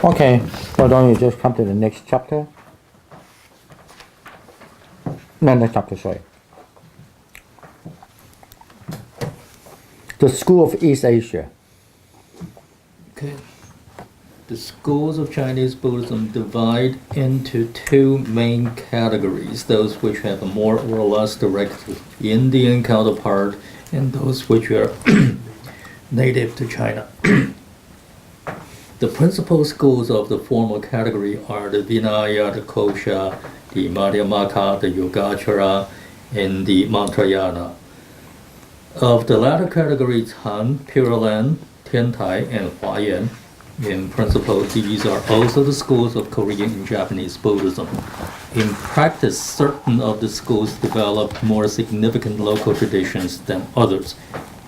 Okay, why don't you just come to the next chapter? No, next chapter, sorry. The School of East Asia. Okay. The schools of Chinese Buddhism divide into two main categories, those which have a more or less direct Indian counterpart and those which are native to China. The principal schools of the former category are the Vinaya, the Kosha, the Madhyamaka, the Yogacara, and the Mantrayana. Of the latter categories, Han, Pure Land, Tiantai, and Huayan. In principle, these are also the schools of Korean and Japanese Buddhism. In practice, certain of the schools developed more significant local traditions than others.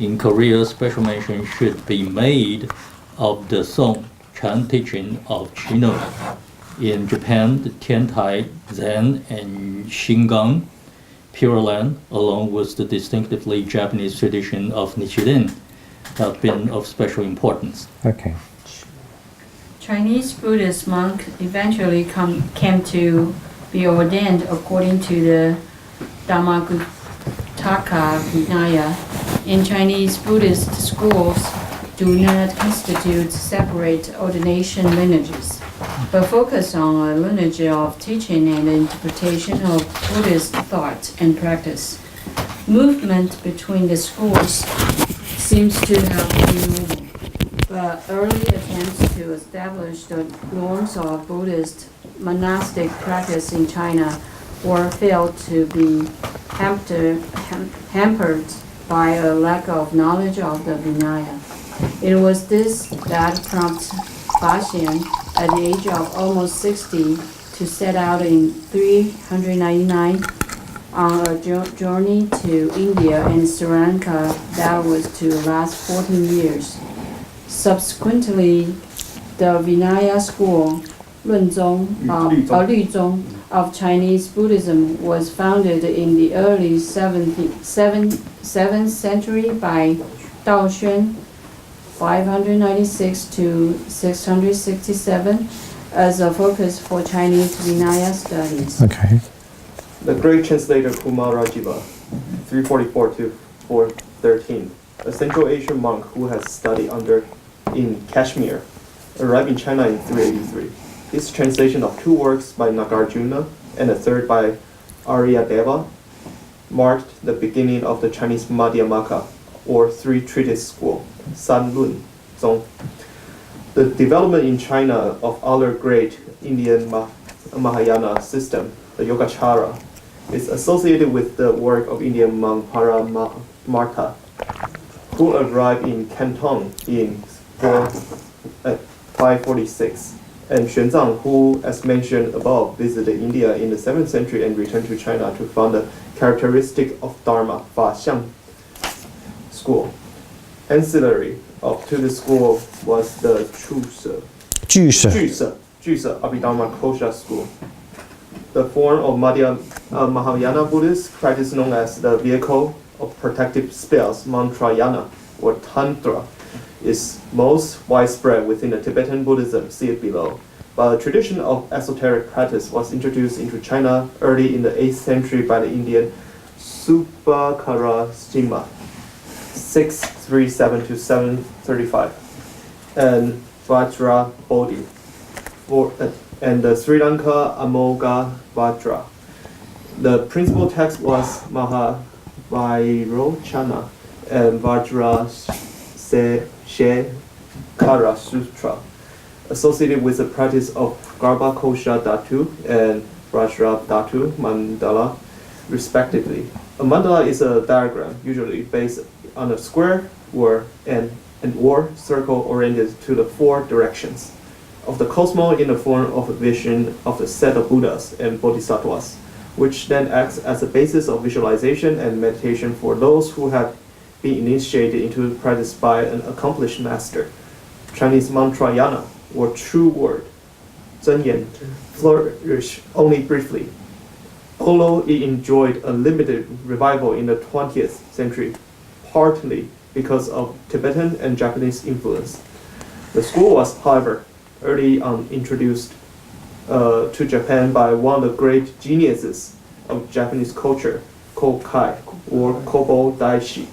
In Korea, special mention should be made of the Song, Chan teaching of Chino. In Japan, the Tiantai, Zen, and Shingon, Pure Land, along with the distinctively Japanese tradition of Nichiren, have been of special importance. Okay. Chinese Buddhist monk eventually came to be ordained according to the Dhammadipa Vinaya. In Chinese Buddhist schools do not constitute separate ordination lineages, but focus on a lineage of teaching and interpretation of Buddhist thought and practice. Movement between the schools seems to have been moving, but early attempts to establish the norms of Buddhist monastic practice in China were felt to be hampered by a lack of knowledge of the Vinaya. It was this that prompted Baxian, at the age of almost 60, to set out in 399 on a journey to India and Sri Lanka that was to last 14 years. Subsequently, the Vinaya school, Lüzong of Chinese Buddhism was founded in the early 7th century by Dao Xuan, 596 to 667, as a focus for Chinese Vinaya studies. Okay. The great translator Kumarajiva, 344 to 413, a Central Asian monk who has studied in Kashmir, arrived in China in 383. His translation of two works by Nagarjuna and a third by Aryadeva marked the beginning of the Chinese Madhyamaka, or three treatise school, San Lun Zong. The development in China of other great Indian Mahayana system, the Yogacara, is associated with the work of Indian monk Paramartha, who arrived in Canton in 546, and Xuanzang, who, as mentioned above, visited India in the 7th century and returned to China to found the characteristic of Dharma, Fa Xiang school. Ancillary to the school was the Juse Abhidharma Kosha school. The form of Mahayana Buddhist practice known as the vehicle of protective spells, Mantrayana, or Tantra, is most widespread within the Tibetan Buddhism, see it below. But a tradition of esoteric practice was introduced into China early in the 8th century by the Indian Subhakarasima, 637 to 735, and Vajra Bodhi, and the Sri Lanka Amoga Vajra. The principal text was Mahavairochana and Vajra Shekara Sutra, associated with the practice of Garba Kosha Dhatu and Vajra Dhatu Mandala, respectively. A mandala is a diagram, usually based on a square or an circle oriented to the four directions of the cosmos in the form of a vision of the set of Buddhas and Bodhisattvas, which then acts as a basis of visualization and meditation for those who have been initiated into practice by an accomplished master. Chinese Mantrayana, or true word, Zhenyan, flourished only briefly, although it enjoyed a limited revival in the 20th century, partly because of Tibetan and Japanese influence. The school was, however, early on introduced to Japan by one of the great geniuses of Japanese culture, Kokai, or Kobo Daishi,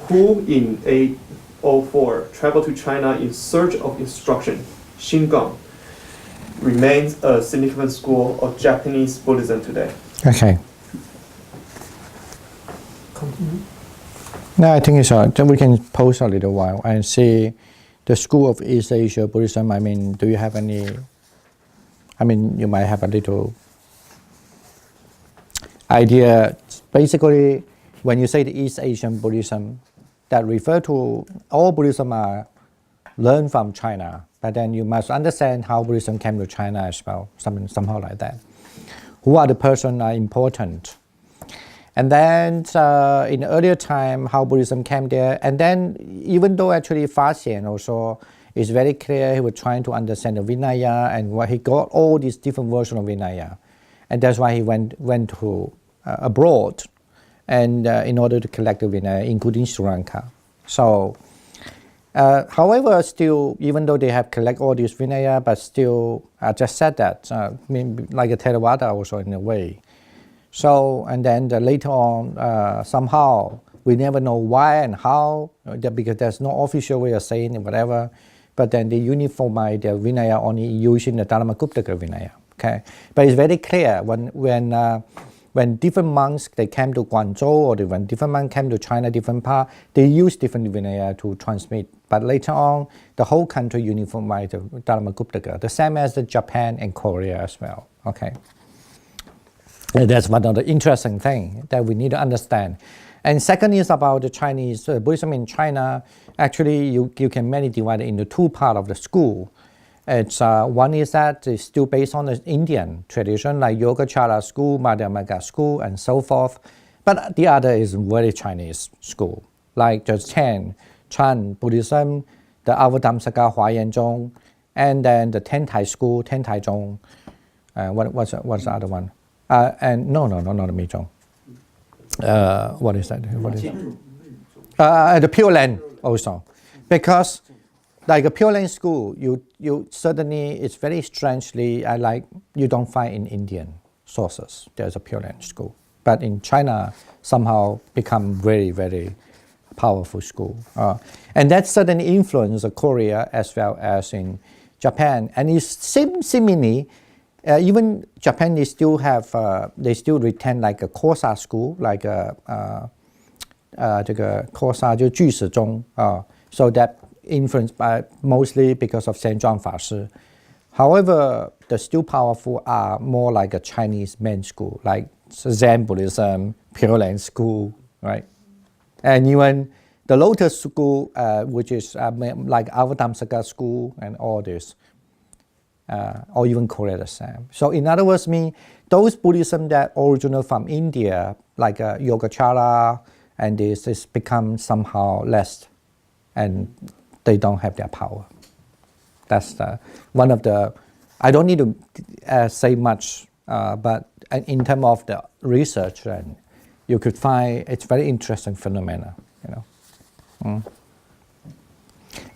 who in 804 traveled to China in search of instruction. Shingon remains a significant school of Japanese Buddhism today. Okay. Continue. No, I think it's then we can pause a little while and see the school of East Asia Buddhism. I mean, do you have any? I mean, you might have a little idea. Basically, when you say the East Asian Buddhism, that refer to all Buddhism are learned from China, but then you must understand how Buddhism came to China as well, somehow like that. Who are the person are important? And then in earlier time, how Buddhism came there. And then even though actually Fa Xian also is very clear, he was trying to understand the Vinaya and what he got all these different versions of Vinaya. And that's why he went to abroad and in order to collect the Vinaya, including Sri Lanka. So, however, still, even though they have collect all these Vinaya, but still, I just said that, like a Theravada also in a way. So, and then later on, somehow, we never know why and how, because there's no official way of saying it, whatever, but then they uniformize their Vinaya only using the Dhammadipa Vinaya, okay? But it's very clear, when different monks, they came to Guangzhou, or when different monks came to China, different part, they use different Vinaya to transmit. But later on, the whole country uniformized the Dhammadipa, the same as the Japan and Korea as well, okay? And that's one of the interesting things that we need to understand. And second is about the Chinese Buddhism in China. Actually, you can mainly divide it into two parts of the school. It's one is that it's still based on the Indian tradition, like Yogacara school, Madhyamaka school, and so forth. But the other is very Chinese school, like the Chan Buddhism, the Avadamsaka Huayan Zhong, and then the Tentai school, Tentai Zhong. What's the other one? And no, not the Mijong. What is that? What is the Pure Land also, because like a Pure Land school, you certainly it's very strangely you don't find in Indian sources. There's a Pure Land school, but in China somehow become very very powerful school, and that certainly influenced Korea as well as in Japan, and it's seemingly. Even Japan, they still retain like a Kosa school, like a 这个 Kosa 就巨始宗 so that influenced by mostly because of Saint John Fa Shi. However, the still powerful are more like a Chinese main school, like Zen Buddhism, Pure Land school, right? And even the Lotus school, which is like Avadamsaka school and all this. Or even Korea the same. So in other words, those Buddhism that originate from India, like Yogacara, and this become somehow less, and they don't have their power. That's one of the. I don't need to say much, but in terms of the research, and you could find it's very interesting phenomena.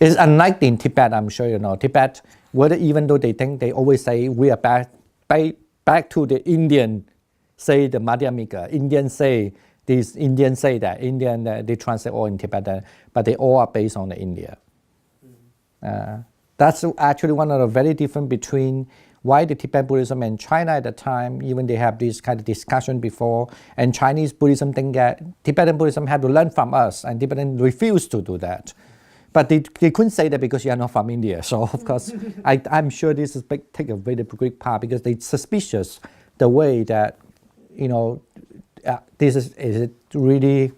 It's unlike in Tibet. I'm sure you know Tibet. Whether even though they think they always say we are back to the Indian, say the Madhyamika, Indian say this, Indian say that, Indian they translate all in Tibetan, but they all are based on the India. That's actually one of the very different between why the Tibetan Buddhism and China at the time, even they have this kind of discussion before, and Chinese Buddhism think that Tibetan Buddhism had to learn from us, and Tibetan refused to do that. But they couldn't say that because you are not from India. So of course, I'm sure this is take a very big part because they're suspicious the way that, this is it really,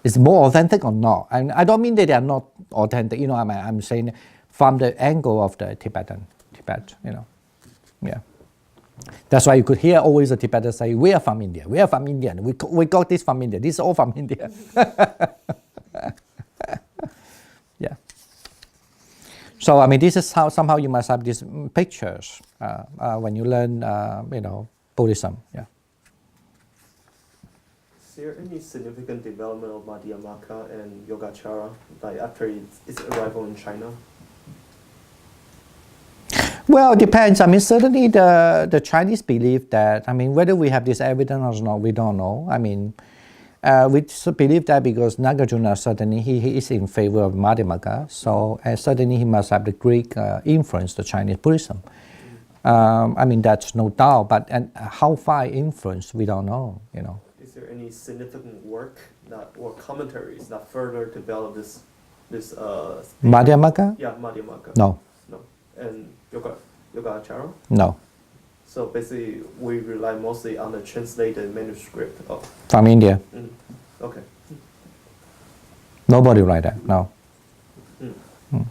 is more authentic or not? And I don't mean that they are not authentic. I'm saying from the angle of the Tibet. Yeah. That's why you could hear always a Tibetan say, we are from India, we are from India, we got this from India, this is all from India. Yeah. So, this is how somehow you must have these pictures when you learn, Buddhism. Yeah. there any significant development of Madhyamaka and Yogacara, like after its arrival in China? Well, it depends. I mean, certainly the Chinese believe that, I mean, whether we have this evidence or not, we don't know. I mean, we believe that because Nagarjuna, certainly he is in favor of Madhyamaka, so certainly he must have the Greek influence, the Chinese Buddhism. I mean, that's no doubt, but and how far influence, we don't know, you know. Is there any significant work or commentaries that further develop this Madhyamaka? Yeah, Madhyamaka. No. No. And Yogacara? No. So basically, we rely mostly on the translated manuscript of. From India. Okay. Nobody write that, no. Mm.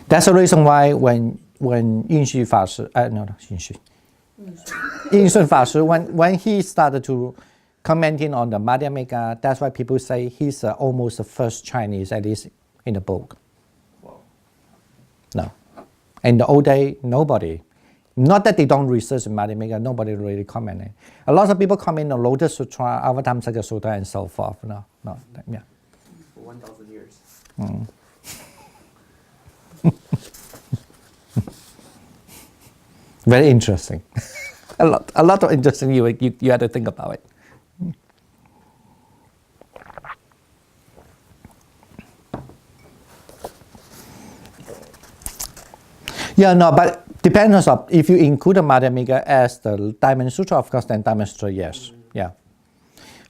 That's the reason why when Yinxu Fashi, Yinxun Fashi, when he started to commenting on the Madhyamaka, that's why people say he's almost the first Chinese, at least in the book. Wow. No. In the old day, nobody. Not that they don't research Madhyamaka, nobody really commented. A lot of people comment on Lotus Sutra, Avatamsaka Sutra, and so forth. No, yeah. For 1,000 years. Very interesting. a lot of interesting. You had to think about it. Yeah, no, but depends on if you include the Madhyamaka as the Diamond Sutra, of course, then Diamond Sutra, yes, yeah.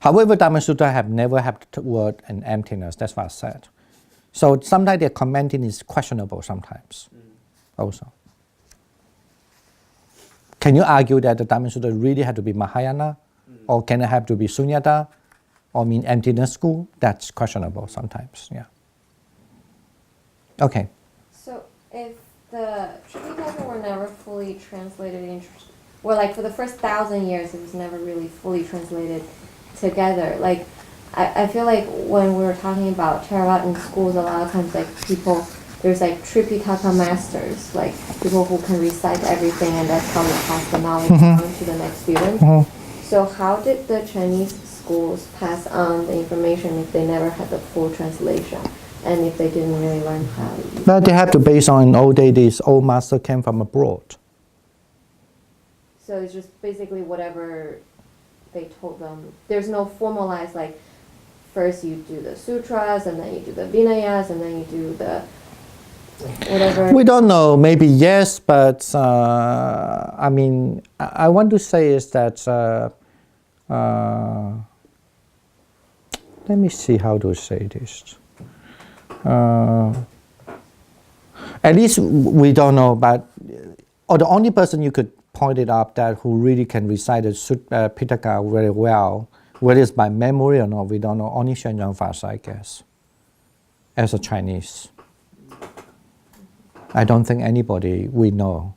However, Diamond Sutra have never had the word and emptiness. That's what I said. So sometimes their commenting is questionable. Sometimes, also. Can you argue that the Diamond Sutra really had to be Mahayana, or can it have to be Sunyata, or mean emptiness school? That's questionable sometimes. Yeah. Okay. So if the Tripitaka were never fully translated in, well, like for the first 1,000 years, it was never really fully translated together. Like, I feel like when we were talking about Theravada schools, a lot of times, like people, there's like Tripitaka masters, like people who can recite everything, and that's how they pass the knowledge on to the next student. So how did the Chinese schools pass on the information if they never had the full translation? And if they didn't really learn Pali? But they have to base on in old days, this old master came from abroad. So it's just basically whatever they told them. There's no formalized, like, first you do the sutras, and then you do the Vinayas, and then you do the whatever. We don't know, maybe yes, but I mean, I want to say is that, let me see how to say this. At least we don't know, but or the only person you could point it up that who really can recite the Pitaka very well, whether it's by memory or not, we don't know. Only Shenjiang Fashi, I guess, as a Chinese. I don't think anybody we know,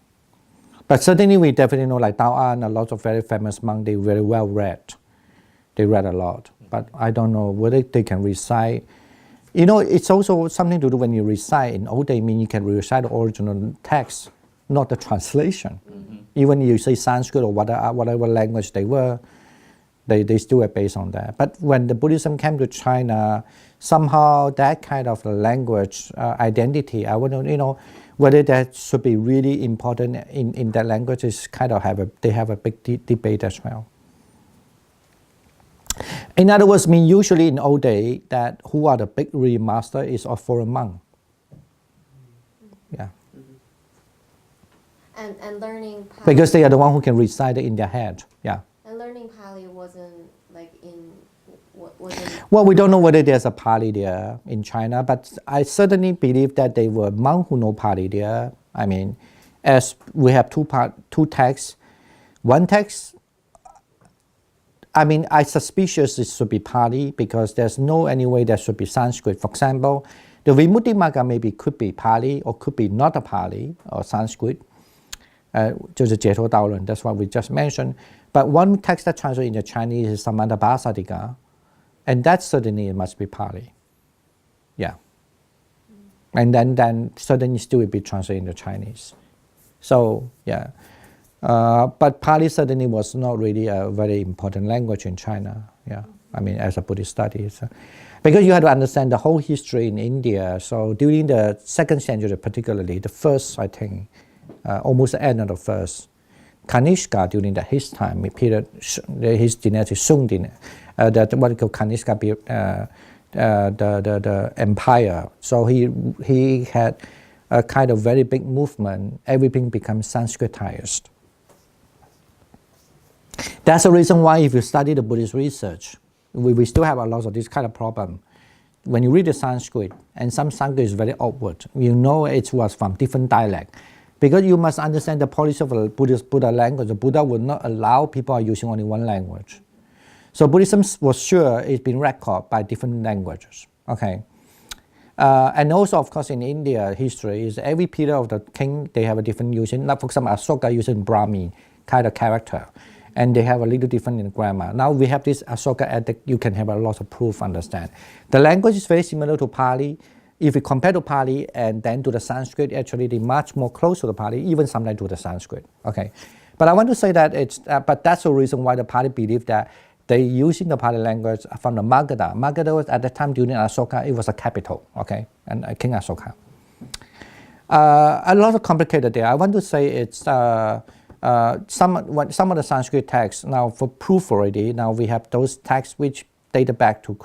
but certainly we definitely know, like Tao An, a lot of very famous monks, they very well read. They read a lot, but I don't know whether they can recite. You know, it's also something to do when you recite. In old days, mean you can recite the original text, not the translation. Even you say Sanskrit or whatever language they were, they still are based on that. But when the Buddhism came to China, somehow that kind of language identity, I wonder, you know, whether that should be really important in that language is kind of they have a big debate as well. In other words, mean usually in old day that who are the big real master is a foreign monk. Yeah. And learning Pali. Because they are the one who can recite it in their head. Yeah. And learning Pali wasn't like in what wasn't. Well, we don't know whether there's a Pali there in China, but I certainly believe that they were monks who know Pali there. I mean, as we have two texts, one text. I mean, I suspicious it should be Pali because there's no any way there should be Sanskrit. For example, the Vimuttimagga maybe could be Pali or could be not a Pali or Sanskrit. 就是解脱道论, that's what we just mentioned. But one text that translated into Chinese is Dhammadipa, and that certainly must be Pali. Yeah. And then certainly still will be translated into Chinese. So, yeah. But Pali certainly was not really a very important language in China. Yeah, I mean, as a Buddhist studies. Because you have to understand the whole history in India. So during the 2nd century, particularly, the first, I think, almost the end of the first, Kanishka, during his time, period, his dynasty, Sung dynasty, that what we call Kanishka, the empire. So he had a kind of very big movement. Everything becomes Sanskritized. That's the reason why if you study the Buddhist research, we still have a lot of this kind of problem. When you read the Sanskrit, and some Sanskrit is very awkward, you know it was from different dialect. Because you must understand the policy of the Buddha language. The Buddha would not allow people using only one language. So Buddhism was sure it's been recorded by different languages. Okay. And also, of course, in India, history is every period of the king, they have a different using. Like for example, Asoka using Brahmi kind of character. And they have a little different in grammar. Now we have this Asoka Epic, you can have a lot of proof, understand. The language is very similar to Pali. If we compare to Pali and then to the Sanskrit, actually they're much more close to the Pali, even sometimes to the Sanskrit. Okay. But I want to say that but that's the reason why the Pali believe that they using the Pali language from the Magadha. Magadha was at the time during Asoka, it was a capital, okay, and King Asoka. A lot of complicated there. I want to say it's some of the Sanskrit texts now for proof already. Now we have those texts which date back to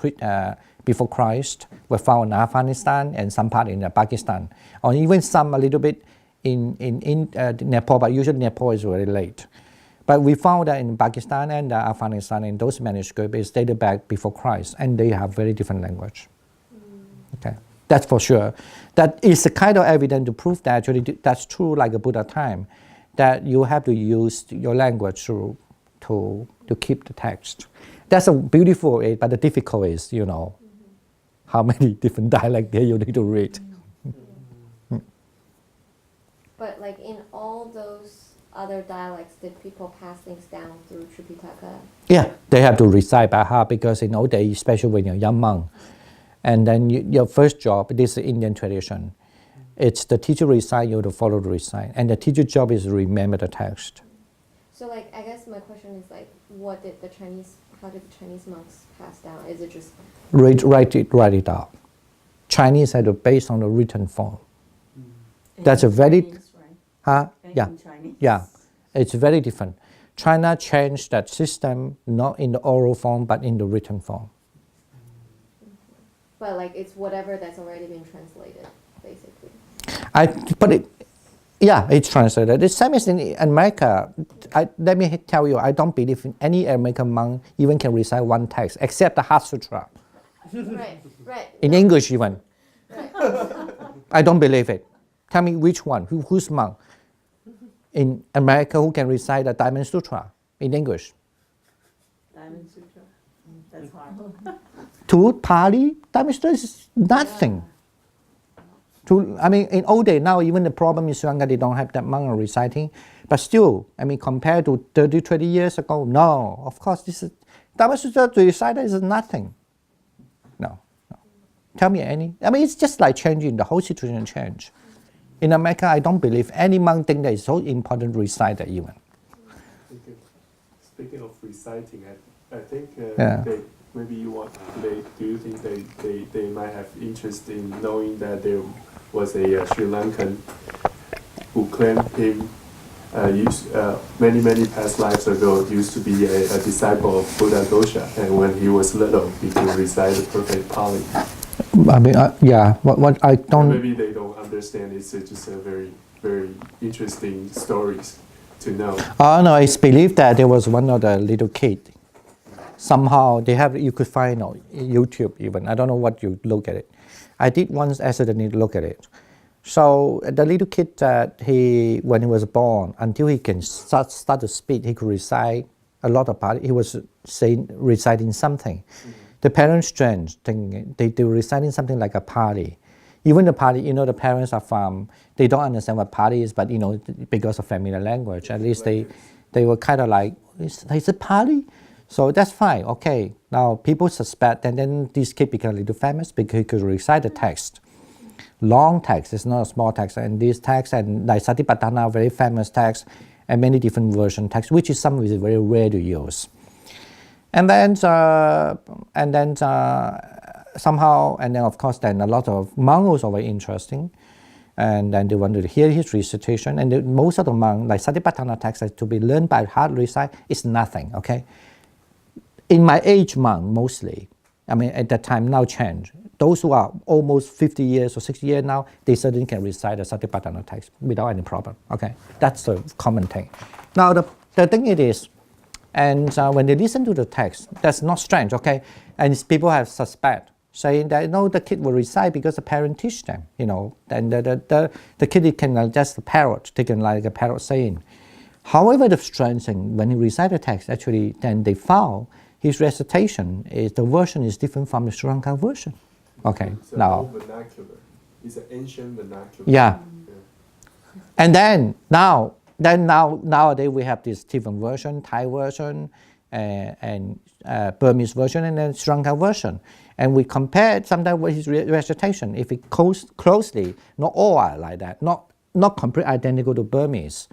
before Christ were found in Afghanistan and some part in Pakistan, or even some a little bit in Nepal, but usually Nepal is very late. But we found that in Pakistan and Afghanistan, in those manuscripts, is dated back before Christ, and they have very different language. Okay, that's for sure. That is a kind of evidence to prove that actually that's true, like a Buddha time, that you have to use your language to keep the text. That's a beautiful way, but the difficult is, you know, how many different dialects there you need to read. But like in all those other dialects, did people pass things down through Tripitaka? Yeah, they have to recite by heart because in old days, especially when you're a young monk, and then your first job, this is the Indian tradition, it's the teacher recite, you have to follow the recite, and the teacher job is to remember the text. So like, I guess my question is like, how did the Chinese monks pass down? Is it just Write it out. Chinese had to based on the written form. That's a very, Chinese, right? yeah, Chinese. yeah, it's very different. China changed that system not in the oral form but in the written form. But like it's whatever that's already been translated, basically. It's translated. The same as in America. Let me tell you, I don't believe in any American monk even can recite one text except the Heart Sutra. Right. In English even. Right. I don't believe it. Tell me which one, who's monk in America who can recite the Diamond Sutra in English? Diamond Sutra. That's hard. To Pali, Diamond Sutra is nothing. In old days, now even the problem is younger, they don't have that monk reciting. But still, compared to 30, 20 years ago, no, of course, this is Diamond Sutra to recite is nothing. No. Tell me any. It's just like changing, the whole situation change. In America, I don't believe any monk thing that is so important to recite that even. Speaking of reciting, I think do you think they might have interest in knowing that there was a Sri Lankan who claimed him many past lives ago used to be a disciple of Buddha Gosha, and when he was little, he could recite the perfect Pali. What I don't. Maybe they don't understand. It's just a very interesting stories to know. Oh no, it's believed that there was one of the little kid. Somehow you could find on YouTube even. I don't know what you look at it. I did once accidentally look at it. So the little kid that when he was born, until he can start to speak, he could recite a lot of Pali. He was reciting something. Mm-hmm. The parents strange thinking they were reciting something like a Pali. Even the Pali, the parents are from, they don't understand what Pali is, but because of familiar language, at least they were kind of like, is it Pali? So that's fine, okay. Now people suspect, and then this kid became a little famous because he could recite the text. Long text, it's not a small text, and this text, and like Satipatthana, very famous text, and many different version text, which is something very rare to use. And then somehow, and then of course, then a lot of monks are very interesting, and then they wanted to hear his recitation. And most of the monks, like Satipatthana text, to be learned by heart recite is nothing. Okay, in my age monk mostly, I mean at that time now change. Those who are almost 50 years or 60 years now, they certainly can recite the Satipatthana text without any problem. Okay, that's the common thing. Now the thing it is. And when they listen to the text, that's not strange, okay? And people have suspect, saying that, no, the kid will recite because the parent teach them, then the kid can just parrot, they can like a parrot saying. However, the strange thing, when he recite the text, actually, then they found his recitation, the version is different from the Sri Lankan version. Okay, It's now. an old vernacular. It's an ancient vernacular. Yeah. And then nowadays we have this different version, Thai version, and Burmese version, and then Sri Lankan version. And we compare sometimes with his recitation. If it goes closely, not all are like that, not completely identical to Burmese,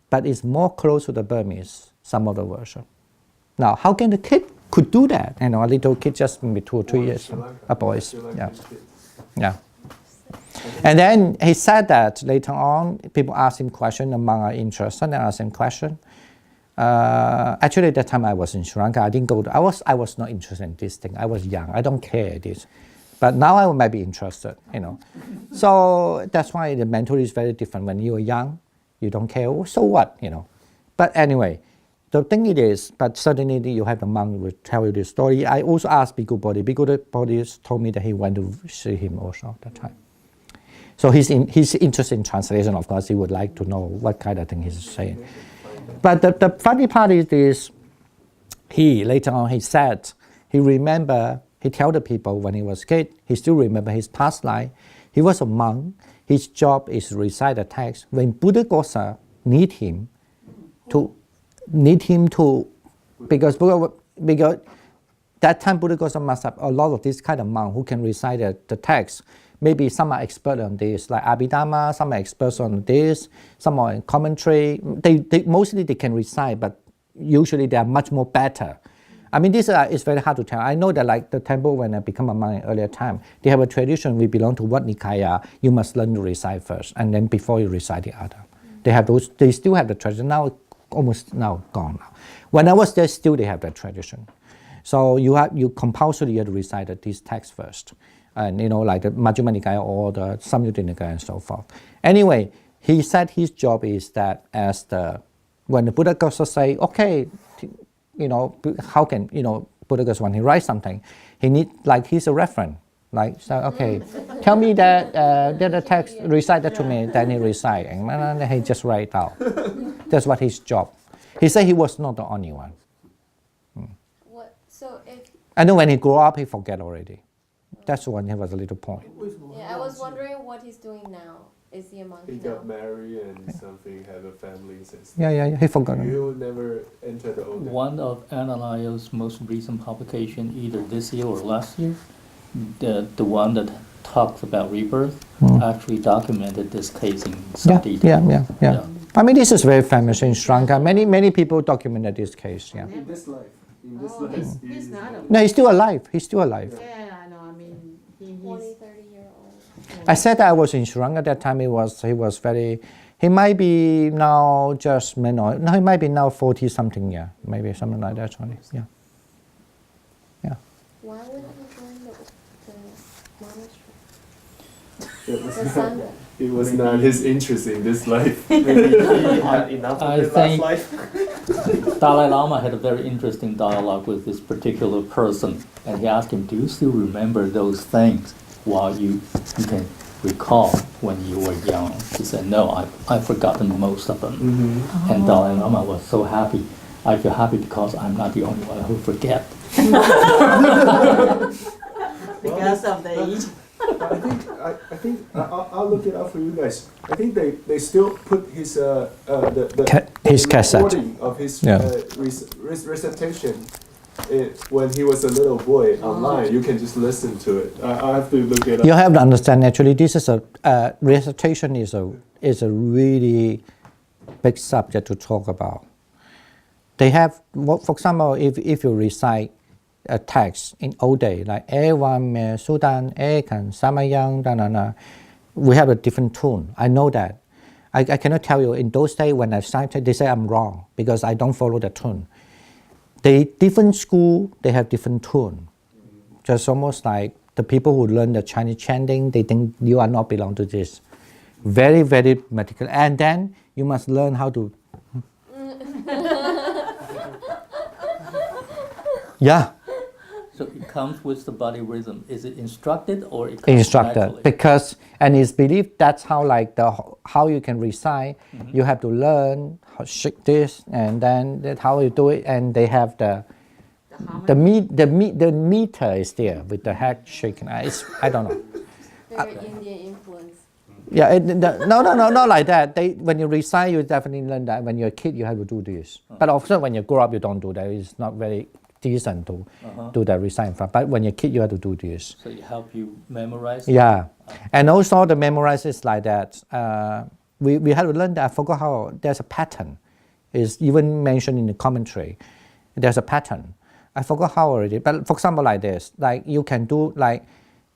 but it's more close to the Burmese, some of the version. Now, how can the kid could do that? A little kid just maybe 2 or 3 years, a boy. Yeah. And then he said that later on, people asked him questions, among are interested, and asked him questions. Actually, at that time I was in Sri Lanka. I didn't go. I was not interested in this thing. I was young. I don't care this, but now I might be interested. So that's why the mentality is very different. When you are young, you don't care. Oh, so what? But anyway, the thing it is. But certainly you have the monk will tell you the story. I also asked Bhikkhu Bodhi. Bhikkhu Bodhi told me that he went to see him also at that time. So he's interested in translation, of course. He would like to know what kind of thing he's saying. But the funny part is this, later on he said, he told the people when he was a kid, he still remember his past life. He was a monk. His job is to recite the text. When Buddha Gosa need him to, because that time Buddha Gosa must have a lot of this kind of monk who can recite the text. Maybe some are expert on this, like Abhidhamma, some are experts on this, some are in commentary. They mostly they can recite, but usually they are much more better. I mean, this is very hard to tell. I know that like the temple, when I become a monk in earlier time, they have a tradition, we belong to what Nikaya, you must learn to recite first, and then before you recite the other. They still have the tradition, now almost now gone now. When I was there, still they have that tradition. So you compulsory have to recite this text first. And like the Majjhima Nikaya or the Samyutta Nikaya and so forth. Anyway, he said his job is that when the Buddha Gosa say, okay, how can, Buddha Gosa when he writes something, he need, like he's a reference. Like, so, okay, tell me that the text, recite that to me, then he recite, and then he just write out. That's what his job. He said he was not the only one. And then when he grew up, he forget already. That's when he was a little point. Yeah, I was wondering what he's doing now. Is he a monk He now? got married and something, have a family and stuff. Yeah, he forgot. You never entered the old. One of Analayo's most recent publication, either this year or last year, the one that talks about rebirth, actually documented this case in some detail. Yeah. I mean, this is very famous in Sri Lanka. Many people documented this case. Yeah. In this life. He's not a... No, he's still alive. Yeah, I know. I mean, 20, 30-year-old. I said that I was in Sri Lanka at that time. He was very. He might be now just he might be now 40 something. Yeah, maybe something like that. Yeah. Why would he join the monastery? It The son. it was not his interest in this life. Maybe he had enough I of his last think- life. Dalai Lama had a very interesting dialogue with this particular person, and he asked him, do you still remember those things while you can recall when you were young? He said, no, I've forgotten most of them. And Dalai Lama was so happy. I feel happy because I'm not the only one who forget. because of the age. I think I'll look it up for you guys. I think they still put his His cassette. recording of his Yeah. recitation when he was a little boy online. You can just listen to it. I have to look it up. You have to understand. Actually, this is recitation is a really big subject to talk about. They have, for example, if you recite a text in old day, like Ewan Me Sudan, Ekan, Samayang, Danana, we have a different tune. I know that. I cannot tell you in those days when I started, they say I'm wrong because I don't follow the tune. They different school, they have different tune. Just almost like the people who learn the Chinese chanting, they think you are not belong to this. Very, very meticulous. And then you must learn how to. Yeah. So it comes with the body rhythm. Is it instructed or it comes Instructed naturally? because and it's believed that's how like how you can recite. You have to learn how to shake this and then that's how you do it, and they have the meter is there with the head shaking. I don't know. Very Indian influence. Yeah, not like that. When you recite, you definitely learn that. When you're a kid, you have to do this. But of course, when you grow up, you don't do that. It's not very decent to do that recite in front. But when you're a kid, you have to do this. So it help you memorize? Yeah, and also the memorize is like that. We have to learn that. I forgot how. There's a pattern. It's even mentioned in the commentary. There's a pattern. I forgot how already. But for example, like this, like you can do like,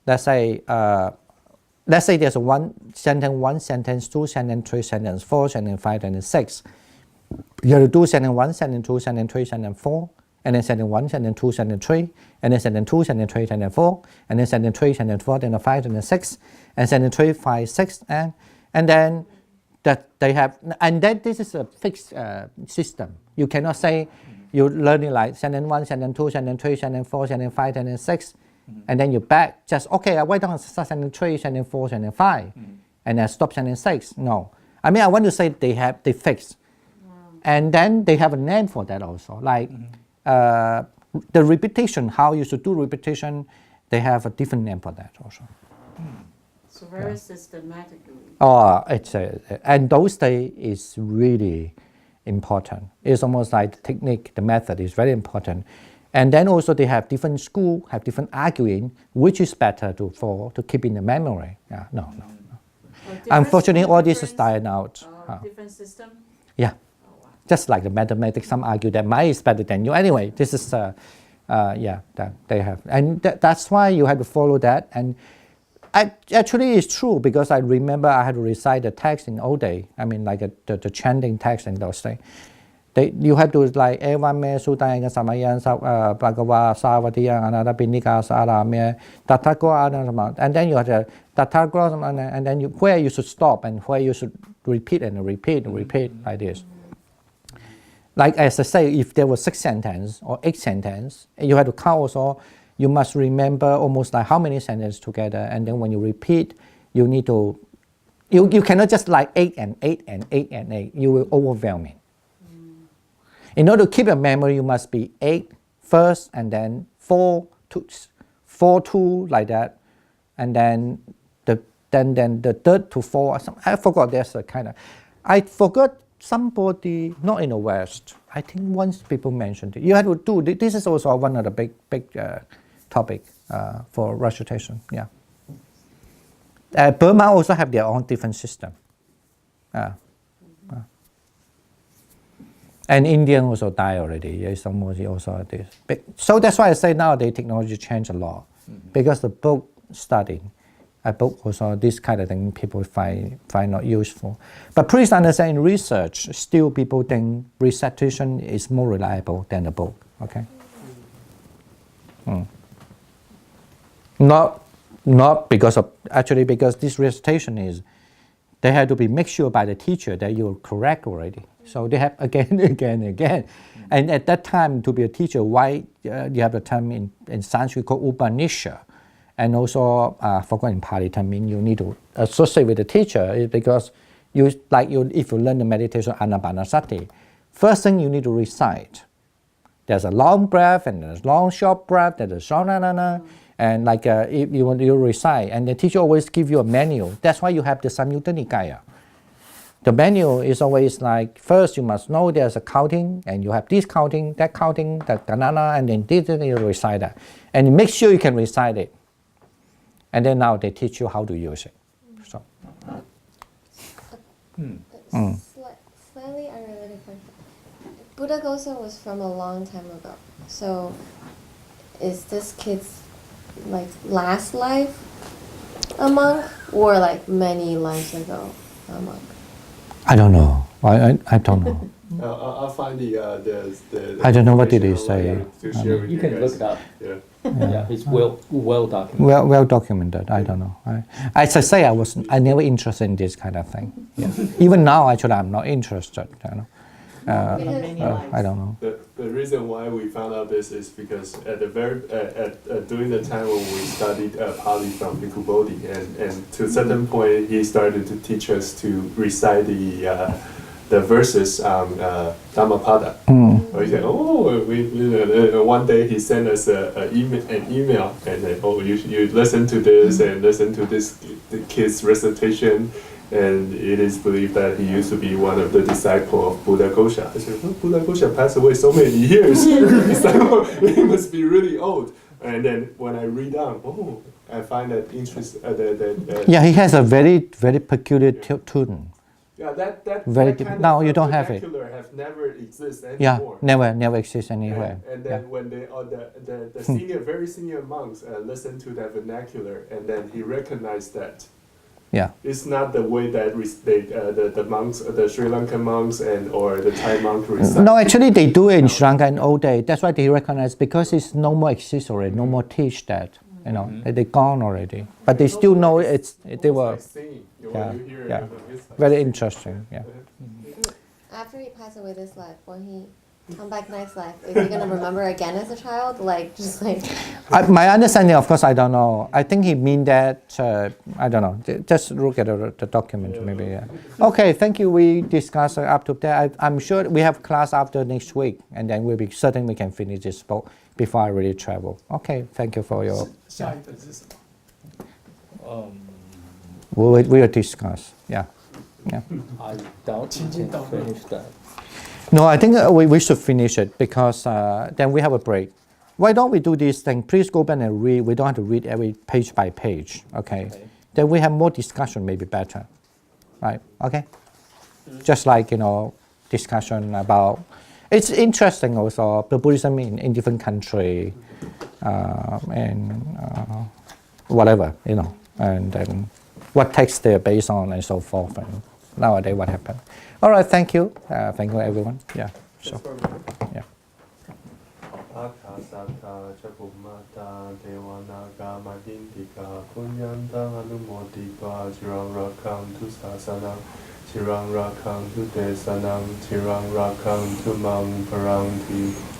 let's say there's a one, sentence 2, sentence 3, sentence 4, sentence 5, sentence 6. You have to do sentence 1, sentence 2, sentence 3, sentence 4, and then sentence 1, sentence 2, sentence 3, and then sentence 2, sentence 3, sentence 4, and then sentence 3, sentence 4, sentence 5, sentence 6, and sentence 3, 5, 6, and then that they have, and then this is a fixed system. You cannot say you're learning like sentence 1, sentence 2, sentence 3, sentence 4, sentence 5, sentence 6, and then you back just, okay, I write down sentence 3, sentence 4, sentence 5, and then stop sentence 6. No. I mean, I want to say they fix. And then they have a name for that also. Like the repetition, how you should do repetition, they have a different name for that also. So very systematically. Oh, and those days is really important. It's almost like the technique, the method is very important. And then also they have different school, have different arguing, which is better to keep in the memory. Yeah, no. Unfortunately, all this is dying out. Different system? Yeah. Just like the mathematics, some argue that mine is better than you. Anyway, this is, that they have. And that's why you have to follow that. And actually it's true because I remember I had to recite the text in old day. I mean, like the chanting text in those days. You have to like Ewan Me Sudan Samayan Bhagava Savatiya Anada Pinika Sarame Tatagwa, and then you have the Tatagwa, and then where you should stop and where you should repeat and repeat like this. Like as I say, if there was 6 sentences or 8 sentences, you have to count also. You must remember almost like how many sentences together, and then when you repeat, you need to. You cannot just like 8 and 8 and 8 and 8. You will overwhelm it. In order to keep a memory, you must be 8 first, and then 4, 2 like that, and then the third to 4. I forgot. There's a kind of. I forgot. Somebody, not in the West, I think once people mentioned it. You have to do, this is also one of the big topic for recitation, yeah. Burma also have their own different system. And Indian also die already, it's almost also this. So that's why I say nowadays technology changed a lot. Because the book studying, a book also this kind of thing people find not useful. But please understand, in research, still people think recitation is more reliable than the book. Okay. Not because of because this recitation is they have to be made sure by the teacher that you're correct already. So they have again. And at that time, to be a teacher, why you have the term in Sanskrit called Upanishad. And also, forgot in Pali term, you need to associate with the teacher is because if you learn the meditation Anapanasati, first thing you need to recite. There's a long breath and there's long short breath. There's a short and like if you want to recite, and the teacher always give you a manual. That's why you have the Samyutta Nikaya. The manual is always like first you must know there's a counting, and you have this counting, that counting, that ganana, and then this you recite that, and make sure you can recite it. And then now they teach you how to use it. So. Slightly unrelated question. Buddhaghosa was from a long time ago. So, is this kid's like last life a monk, or like many lives ago a monk? I don't know. I don't know. I'll find the I don't know what did he information say. to share with You can guys. look it up. Yeah. Yeah, it's well documented. Well documented. I don't know. As I say, I never interested in this kind of thing. Yeah. Even now, actually, I'm not interested. You know. I don't know. The reason why we found out this is because at the very during the time when we studied Pali from Bhikkhu Bodhi, and to a certain point he started to teach us to recite the verses on Dhammapada. We said, one day he sent us an email and then, you listen to this and listen to this the kid's recitation. And it is believed that he used to be one of the disciples of Buddha Gosha. I said, well, Buddha Gosha passed away so many years. He must be really old. And then when I read on, I find that interest. Yeah, he has a very peculiar tune. Yeah, that Very that kind now of you don't have it. vernacular have never existed Yeah, anymore. never exists anywhere. And then when they the senior, very senior monks listened to that vernacular, and then he recognized that. Yeah. It's not the way that the monks, the Sri Lankan monks or the Thai monks recite. No, actually they do it in Sri Lanka in old days. That's why they recognize, because it's no more exists already, no more teach that. You know, they're gone already. But they still know they were. Like singing, Yeah, when you hear yeah. it, it's like Very singing. interesting. Yeah. After he passed away this life, when he come back next life, is he gonna remember again as a child? Like, just like... My understanding, of course, I don't know. I think he mean that, I don't know. Just look at the document, maybe. Yeah. Okay, thank you. We discussed up to that. I'm sure we have class after next week, and then we'll be certain we can finish this book before I really travel. Okay, thank you for your... 下一本是什么？ We will discuss. Yeah. Yeah. I doubt you can finish that. No, I think we should finish it, because then we have a break. Why don't we do this thing? Please go back and read. We don't have to read every page by page, okay? Then we have more discussion, maybe better, right? Okay? Just like, discussion about... It's interesting also, the Buddhism in different country, and whatever, and then what text they're based on and so forth, and nowadays what happened. All right, thank you. Thank you, everyone. Yeah, so, yeah.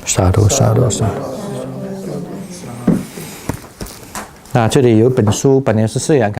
Sadhu, sadhu, sadhu. 那这里有一本书，本来是4人